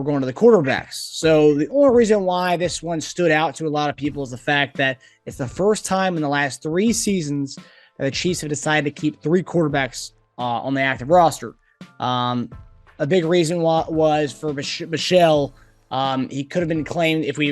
we're going to the quarterbacks. So the only reason why this one stood out to a lot of people is the fact that it's the first time in the last 3 seasons that the Chiefs have decided to keep 3 quarterbacks on the active roster. A big reason was for Buechele. He could have been claimed if we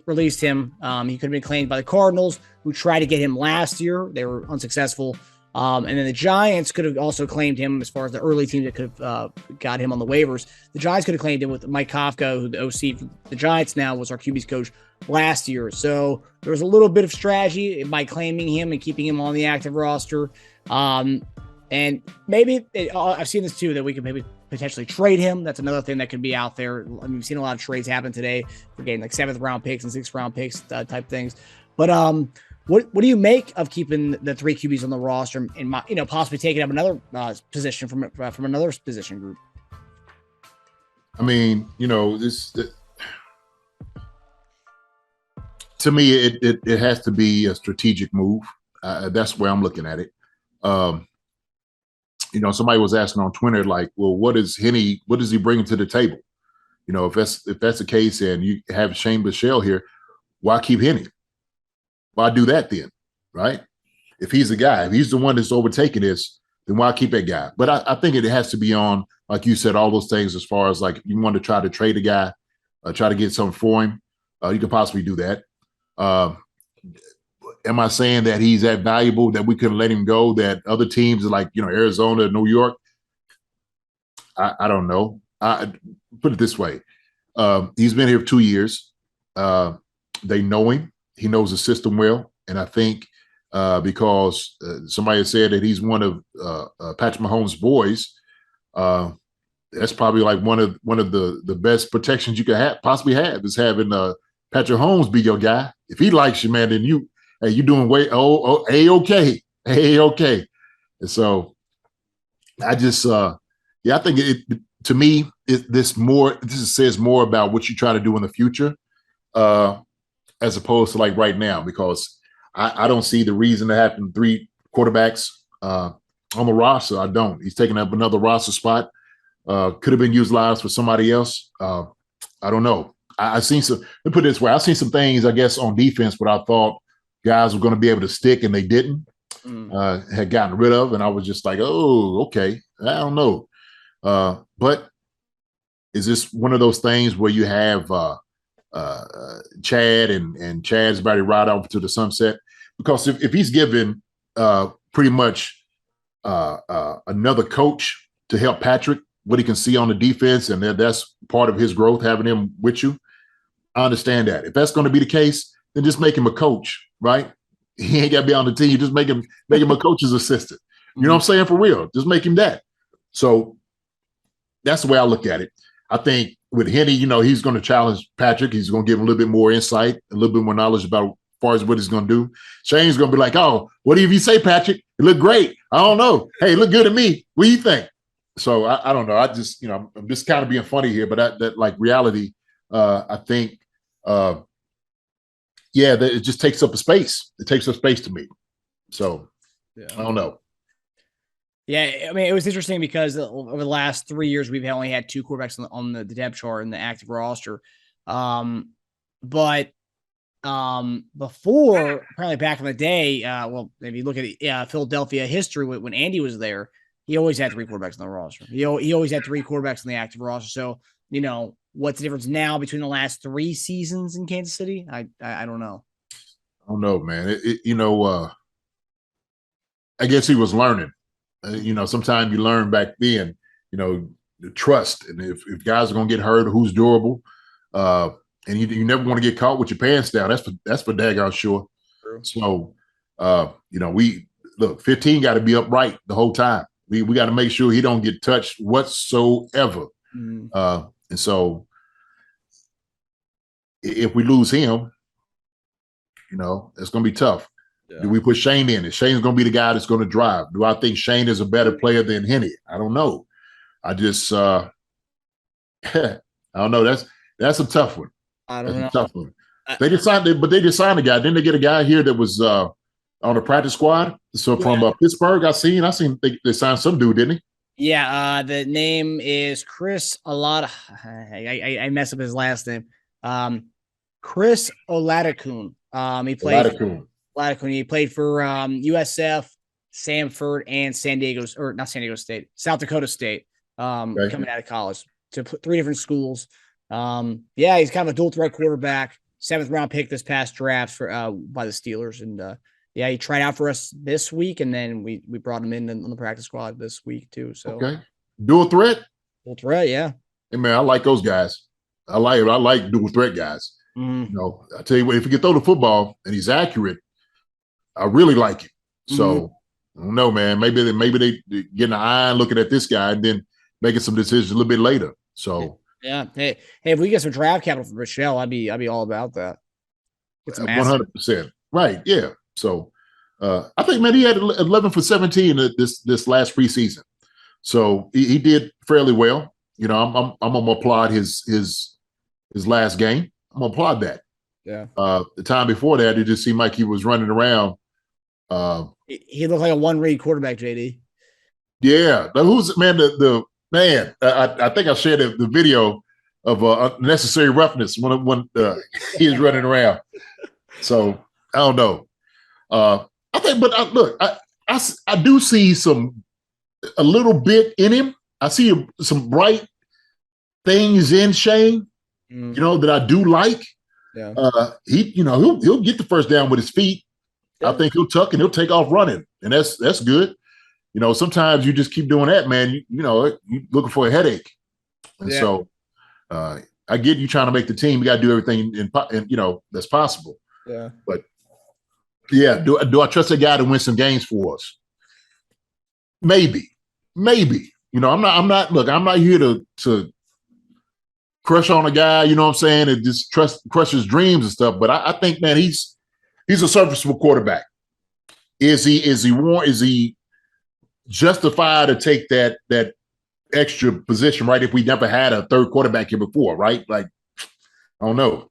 released him. He could have been claimed by the Cardinals, who tried to get him last year. They were unsuccessful. And then the Giants could have also claimed him as far as the early team that could have got him on the waivers. The Giants could have claimed him with Mike Kafka, who the OC for the Giants now was our QB's coach last year. So there was a little bit of strategy by claiming him and keeping him on the active roster. And maybe I've seen this too, that we could maybe potentially trade him. That's another thing that could be out there. I mean, we've seen a lot of trades happen today. We're getting like 7th round picks and 6th round picks type things. But what do you make of keeping the 3 QBs on the roster and possibly taking up another position from another position group? I mean, to me, it has to be a strategic move. That's where I'm looking at it. Somebody was asking on Twitter, like, well, what is Henne? What does he bring to the table? If that's the case, and you have Shane Buechele here, why keep Henne? Why do that then, right? If he's the guy, if he's the one that's overtaking this, then why keep that guy? But I think it has to be on, like you said, all those things as far as like you want to try to trade a guy, try to get something for him. You could possibly do that. Am I saying that he's that valuable that we could let him go, that other teams like, Arizona, New York? I don't know. I put it this way. He's been here for 2 years. They know him. He knows the system well. And I think because somebody said that he's one of Patrick Mahomes' boys, that's probably like one of the best protections you could possibly have is having Patrick Mahomes be your guy. If he likes you, man, then you're doing A-okay. A-okay. And so I just, I think to me, this says more about what you try to do in the future as opposed to like right now, because I don't see the reason to have 3 quarterbacks on the roster. I don't. He's taking up another roster spot. Could have been utilized for somebody else. I don't know. I've seen some, let me put it this way. I've seen some things, I guess, on defense what I thought guys were going to be able to stick and they didn't, had gotten rid of. And I was just like, oh, okay. I don't know. But is this one of those things where you have Chad and Chad's about to ride off to the sunset? Because if he's given pretty much another coach to help Patrick, what he can see on the defense, and that's part of his growth, having him with you, I understand that. If that's going to be the case, then just make him a coach, right? He ain't got to be on the team. You just make him a coach's assistant. You know what I'm saying? For real. Just make him that. So that's the way I look at it. I think with Henne, he's going to challenge Patrick. He's going to give him a little bit more insight, a little bit more knowledge about as far as what he's going to do. Shane's going to be like, oh, what do you say, Patrick? It looked great. I don't know. Hey, it looked good to me. What do you think? So I don't know. I just, I'm just kind of being funny here, but that like reality, I think, it just takes up a space. It takes up space to me. So I don't know. Yeah, I mean, it was interesting because over the last 3 years, we've only had 2 quarterbacks on the depth chart in the active roster. But before, apparently back in the day, if you look at Philadelphia history when Andy was there, he always had 3 quarterbacks on the roster. He always had 3 quarterbacks on the active roster. So, what's the difference now between the last 3 seasons in Kansas City? I don't know. I don't know, man. I guess he was learning. Sometimes you learn back then, the trust. And if guys are going to get hurt, who's durable. And you never want to get caught with your pants down. That's for daggone sure. True. So, 15 got to be upright the whole time. We got to make sure he don't get touched whatsoever. And so if we lose him, it's going to be tough. Yeah. Do we put Shane in? Is Shane's going to be the guy that's going to drive? Do I think Shane is a better player than Henne? I don't know. I just I don't know. That's a tough one. I don't know. A tough one. They just signed a guy. Didn't they get a guy here that was on the practice squad? So from Pittsburgh, I seen they signed some dude, didn't he? Yeah, the name is Chris Olada. I mess up his last name. Chris Oladokun. He A lot played of cool. Oladokun. He played for USF, Samford, and San Diego's, or not San Diego State, South Dakota State. Okay. Coming out of college to three different schools. Yeah, he's kind of a dual threat quarterback. 7th round pick this past draft for by the Steelers, and yeah, he tried out for us this week, and then we brought him in on the practice squad this week too. So Okay. Dual threat. dual threat, yeah. Hey man, I like those guys. I like dual threat guys. Mm-hmm. You know, I tell you what, if he can throw the football and he's accurate, I really like it. So I don't know, man. Maybe they getting an eye and looking at this guy and then making some decisions a little bit later. So yeah. Hey, if we get some draft capital for Buechele, I'd be all about that. It's 100%. Right. Yeah. So I think, man, he had 11 for 17 this last preseason. So he did fairly well. You know, I'm gonna applaud his last game. I'm gonna applaud that. Yeah. The time before that, it just seemed like he was running around. He looked like a one-read quarterback, JD. Yeah. Now, who's man? The man. I think I shared the video of unnecessary roughness when he was running around. So I don't know. I think, but look, I do see a little bit in him. I see some bright things in Shane, you know, that I do like. Yeah. He'll get the first down with his feet. Yeah. I think he'll tuck and he'll take off running, and that's good. You know, sometimes you just keep doing that, man. You know, you're looking for a headache, and so I get you trying to make the team. You got to do everything in you know that's possible. Yeah, but yeah, do I trust a guy to win some games for us? Maybe. You know, I'm not. Look, I'm not here to crush on a guy. You know what I'm saying? And just crush his dreams and stuff. But I think, man, he's a serviceable quarterback. Is he justified to take that extra position, right? If we never had a third quarterback here before, right? Like, I don't know.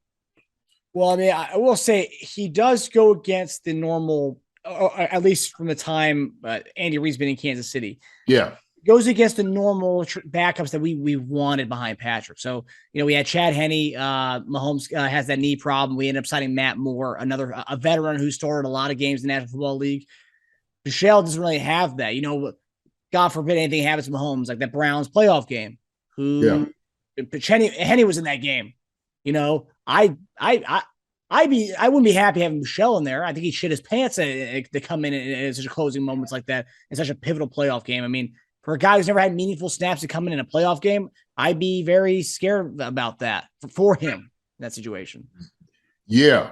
Well, I mean, I will say he does go against the normal, at least from the time Andy Reid's been in Kansas City. Yeah. Goes against the normal backups that we wanted behind Patrick. So, you know, we had Chad Henne. Mahomes has that knee problem. We ended up signing Matt Moore, a veteran who started a lot of games in the National Football League. Buechele doesn't really have that. You know, God forbid anything happens to Mahomes, like that Browns playoff game. Henne was in that game. You know, I wouldn't be happy having Buechele in there. I think he shit his pants to come in such a closing moments like that in such a pivotal playoff game. I mean, for a guy who's never had meaningful snaps to come in a playoff game, I'd be very scared about that for him in that situation. Yeah,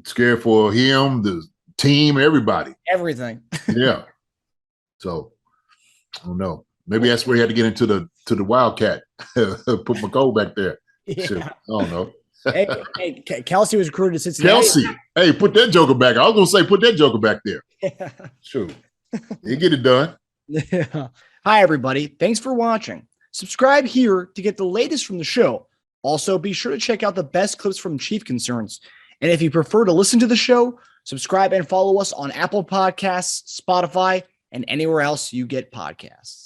scared for him, the team, everybody, everything. Yeah. So I don't know. Maybe that's where he had to get into the Wildcat. Put McCole back there. Yeah. Shit, I don't know. hey, Kelce was recruited to Cincinnati. Kelce, hey, put that joker back. I was gonna say put that joker back there. Yeah. Sure, he get it done. Yeah. Hi, everybody. Thanks for watching. Subscribe here to get the latest from the show. Also, be sure to check out the best clips from Chief Concerns. And if you prefer to listen to the show, subscribe and follow us on Apple Podcasts, Spotify, and anywhere else you get podcasts.